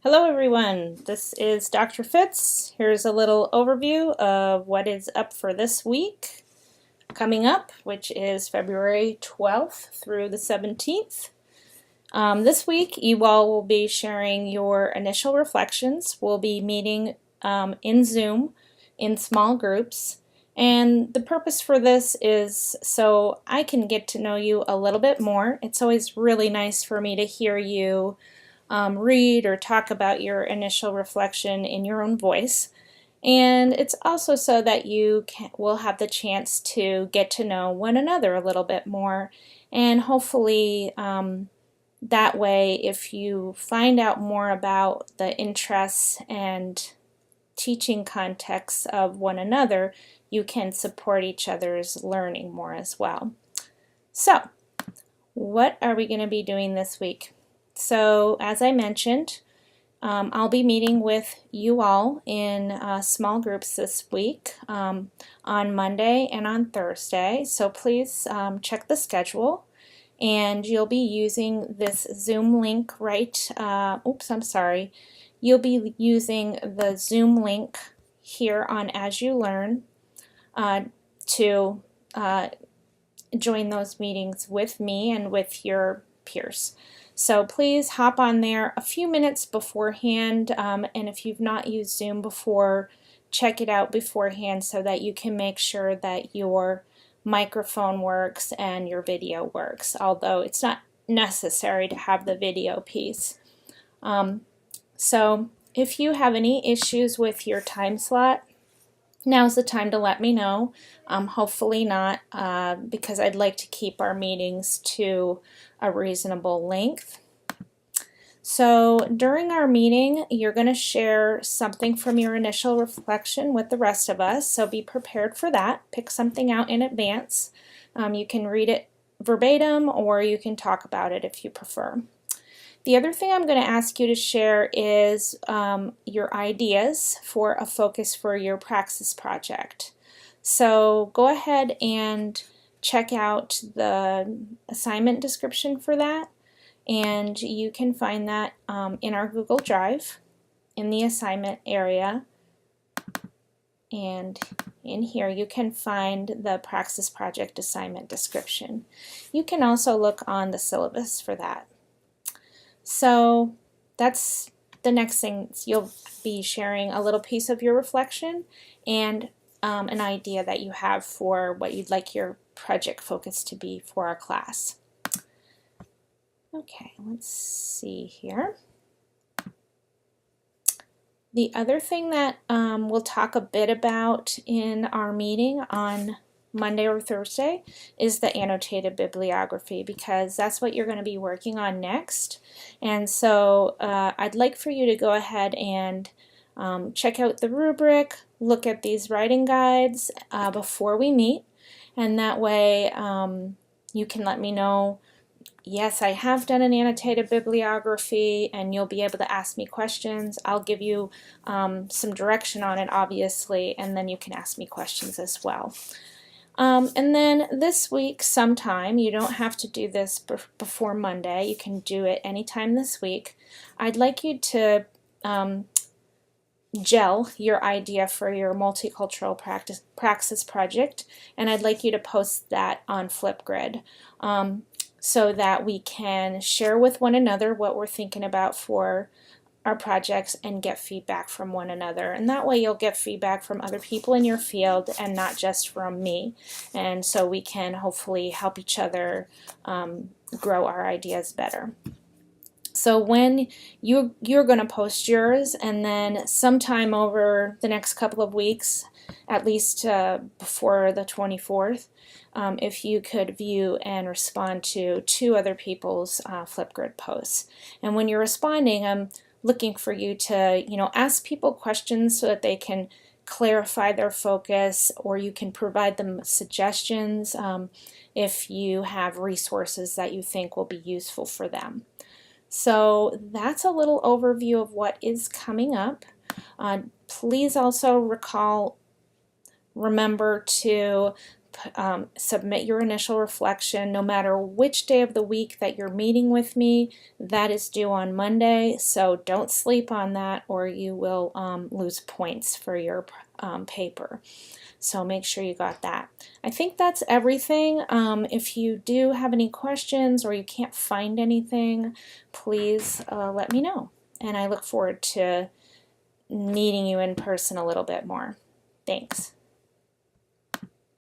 Hello everyone, this is Dr. Fitz. Here's a little overview of what is up for this week coming up, which is February 12th through the 17th. This week you all will be sharing your initial reflections. We'll be meeting in Zoom in small groups, and the purpose for this is so I can get to know you a little bit more. It's always really nice for me to hear you read or talk about your initial reflection in your own voice. And it's also so that you will have the chance to get to know one another a little bit more. And hopefully that way, if you find out more about the interests and teaching contexts of one another, you can support each other's learning more as well. So, what are we going to be doing this week? So, as I mentioned, I'll be meeting with you all in small groups this week on Monday and on Thursday. So please check the schedule, and you'll be using this Zoom link You'll be using the Zoom link here on As You Learn to join those meetings with me and with your peers. So please hop on there a few minutes beforehand, and if you've not used Zoom before, check it out beforehand so that you can make sure that your microphone works and your video works, although it's not necessary to have the video piece. So if you have any issues with your time slot, now's the time to let me know. Hopefully not, because I'd like to keep our meetings to a reasonable length. So during our meeting, you're going to share something from your initial reflection with the rest of us, so be prepared for that. Pick something out in advance. You can read it verbatim, or you can talk about it if you prefer. The other thing I'm going to ask you to share is your ideas for a focus for your Praxis project. So go ahead and check out the assignment description for that, and you can find that in our Google Drive in the assignment area, and in here you can find the Praxis project assignment description. You can also look on the syllabus for that. So that's the next thing. You'll be sharing a little piece of your reflection and an idea that you have for what you'd like your project focus to be for our class. Okay, let's see here. The other thing that we'll talk a bit about in our meeting on Monday or Thursday is the annotated bibliography, because that's what you're going to be working on next. And so I'd like for you to go ahead and check out the rubric, look at these writing guides before we meet, and that way you can let me know, yes, I have done an annotated bibliography, and you'll be able to ask me questions. I'll give you some direction on it, obviously, and then you can ask me questions as well. And then this week sometime, you don't have to do this before Monday, you can do it anytime this week. I'd like you to gel your idea for your multicultural praxis project, and I'd like you to post that on Flipgrid so that we can share with one another what we're thinking about for our projects and get feedback from one another. And that way you'll get feedback from other people in your field and not just from me. And so we can hopefully help each other grow our ideas better. So when you're going to post yours, and then sometime over the next couple of weeks, at least before the 24th, if you could view and respond to two other people's Flipgrid posts. And when you're responding, I'm looking for you to, ask people questions so that they can clarify their focus, or you can provide them suggestions if you have resources that you think will be useful for them. So that's a little overview of what is coming up. Please also remember to submit your initial reflection. No matter which day of the week that you're meeting with me, that is due on Monday, so don't sleep on that or you will lose points for your paper. So make sure you got that. I think that's everything. If you do have any questions or you can't find anything, please let me know. And I look forward to meeting you in person a little bit more. Thanks.